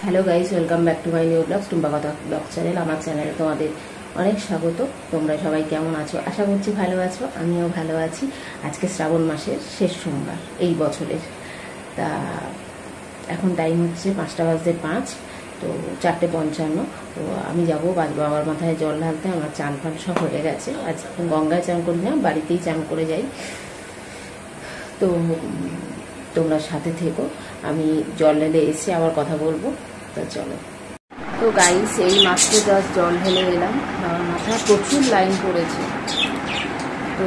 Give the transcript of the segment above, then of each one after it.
Hello guys, welcome back to my new blogs Tumpa Kotha blog channel. আমার চ্যানেলে তোমাদের অনেক স্বাগত। তোমরা সবাই কেমন আছো? আশা করছি ভালো আছো, আমিও ভালো আছি। আজকে শ্রাবণ মাসের শেষ সোমবার এই বছরের। তা এখন টাইম হচ্ছে 5:05, তো 4:55। তো আমি যাবো বাবার মাথায় জল ঢালতে। আমার চান ফান সব হয়ে গেছে। আজ গঙ্গায় চান করি না, বাড়িতেই চান করে যাই। তো তোমরা সাথে থেকো, আমি জল ঢেলে এসে আবার কথা বলবো। তো চলো। তো গাইস, এই মাত্র জাস্ট জল ঢেলে এলাম। আমার মাথায় প্রচুর লাইন পড়েছে। তো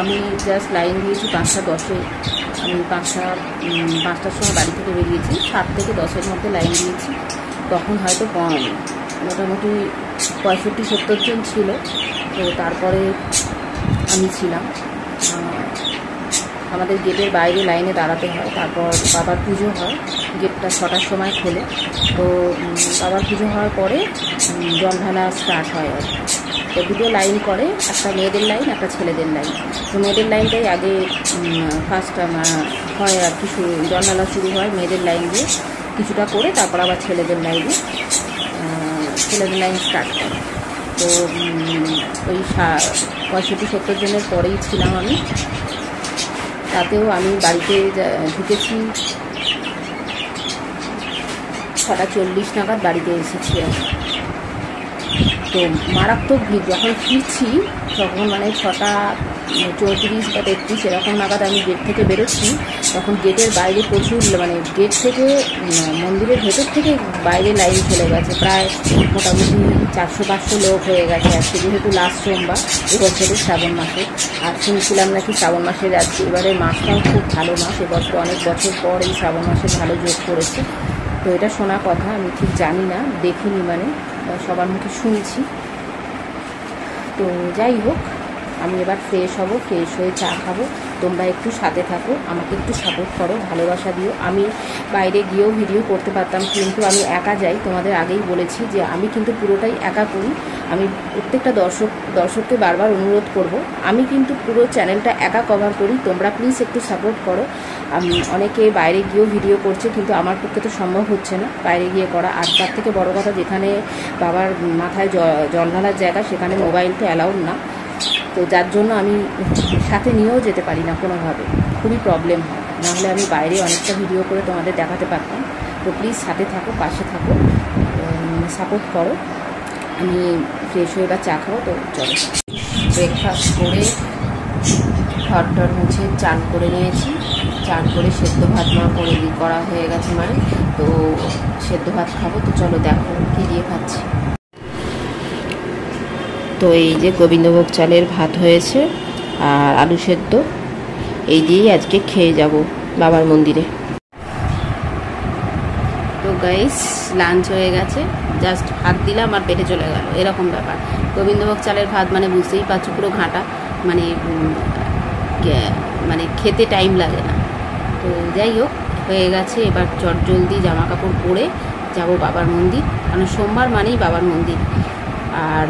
আমি জাস্ট লাইন দিয়েছি 5:10-এ। আমি 5টার সময় বাড়ি থেকে বেরিয়েছি। 7 থেকে 10-এর মধ্যে লাইন দিয়েছি। তখন হয়তো মোটামুটি 65-70 জন ছিল। তো তারপরে আমি ছিলাম। আমাদের গেটের বাইরে লাইনে দাঁড়াতে হয়। তারপর বাবার পুজো হয়, গেটটা 6টার সময় খোলে। তো বাবার পুজো হওয়ার পরে জল ঢালা স্টার্ট হয়। আর তো দুটো লাইন করে, একটা মেয়েদের লাইন, একটা ছেলেদের লাইন। তো মেয়েদের লাইনটাই আগে ফার্স্ট হয় আর কি, জল ঢালা শুরু হয় মেয়েদের লাইন দিয়ে কিছুটা করে। তারপর আবার ছেলেদের লাইন স্টার্ট করে। তো ওই 65-70 জনের পরেই ছিলাম আমি। তাতেও আমি বাড়িতে ঢুকেছি 6:40 নাগাদ বাড়িতে এসেছি। তো মারাত্মক ভিড়। যখন ফিরছি তখন 6:34 বা 33 এরকম নাগাদ আমি গেট থেকে বেরোচ্ছি। তখন গেটের বাইরে প্রচুর গেট থেকে মন্দিরের ভেতর থেকে বাইরে লাইন চলে গেছে। প্রায় মোটামুটি 400-500 লোক হয়ে গেছে আজকে, যেহেতু লাস্ট সোমবার এবছরের শ্রাবণ মাসে। আর শুনছিলাম নাকি শ্রাবণ মাসের আজকে এবারের মাসটাও খুব ভালো মাস। এবছর অনেক বছর পর এই শ্রাবণ মাসে ভালো যোগ করেছে। তো এটা শোনা কথা, আমি ঠিক জানি না, দেখিনি, সবার মুখে শুনছি। তো যাই হোক, আমি এবার ফ্রেশ হব, ফ্রেশ হয়ে চা খাবো। তোমরা একটু সাথে থাকো, আমাকে একটু সাপোর্ট করো, ভালোবাসা দিও। আমি বাইরে গিয়েও ভিডিও করতে পারতাম, কিন্তু আমি একা যাই। তোমাদের আগেই বলেছি যে আমি কিন্তু পুরোটাই একা করি। আমি প্রত্যেকটা দর্শককে বারবার অনুরোধ করব, আমি কিন্তু পুরো চ্যানেলটা একা কভার করি। তোমরা প্লিজ একটু সাপোর্ট করো। অনেকে বাইরে গিয়েও ভিডিও করছে, কিন্তু আমার পক্ষে তো সম্ভব হচ্ছে না বাইরে গিয়ে করা। আর তার থেকে বড় কথা, যেখানে বাবার মাথায় জল ঢালার জায়গা, সেখানে মোবাইল তো অ্যালাউড না। তো যার জন্য আমি সাথে নিয়েও যেতে পারি না কোনোভাবে, খুবই প্রবলেম হয়। নাহলে আমি বাইরে অনেকটা ভিডিও করে তোমাদের দেখাতে পারতাম। তো প্লিজ সাথে থাকো, পাশে থাকো, সাপোর্ট করো। আমি ফ্রেশ হয়ে বা চা খাবো। তো চলো, ব্রেকফাস্ট করে ঘর মুছে চান করে নিয়েছি। চান করে সেদ্ধ ভাত করা হয়ে গেছে তো সেদ্ধ ভাত খাবো। তো চলো দেখো কী দিয়ে খাচ্ছি। তো এই যে গোবিন্দভোগ চালের ভাত হয়েছে আর আলু সেদ্ধ, এই দিয়েই আজকে খেয়ে যাব বাবার মন্দিরে। তো গাইস, লাঞ্চ হয়ে গেছে, জাস্ট ভাত দিলাম আর পেটে চলে গেল, এরকম ব্যাপার। গোবিন্দভোগ চালের ভাত বুঝতেই পারছো, পুরো ঘাঁটা, খেতে টাইম লাগে না। তো যাই হোক, হয়ে গেছে। এবার চটজলদি জামা কাপড় পরে যাব বাবার মন্দির, কারণ সোমবার মানেই বাবার মন্দির। আর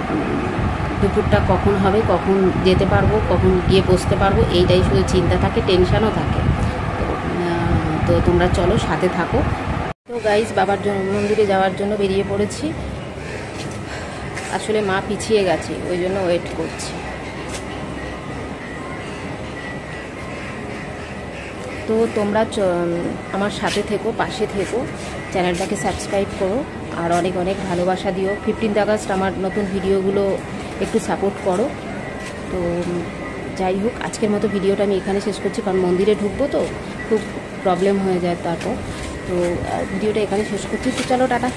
দুপুরটা কখন হবে, কখন যেতে পারবো, কখন গিয়ে বসতে পারবো, এইটাই শুধু চিন্তা থাকে, টেনশানও থাকে। তো তোমরা চলো, সাথে থাকো। তো গাইস, বাবার মন্দিরে যাওয়ার জন্য বেরিয়ে পড়েছি। আসলে মা পিছিয়ে গেছে, ওই জন্য ওয়েট করছি। তো তোমরা আমার সাথে থেকো, পাশে থেকো, চ্যানেলটাকে সাবস্ক্রাইব করো আর অনেক অনেক ভালোবাসা দিও। 15 আগস্ট আমার নতুন ভিডিওগুলো একটু সাপোর্ট করো। তো যাই হোক, আজকের মতো ভিডিওটা আমি এখানে শেষ করছি, কারণ মন্দিরে ঢুকবো তো খুব প্রবলেম হয়ে যায় তারপর। তো ভিডিওটা এখানে শেষ করছি। তো চলো, টাটা।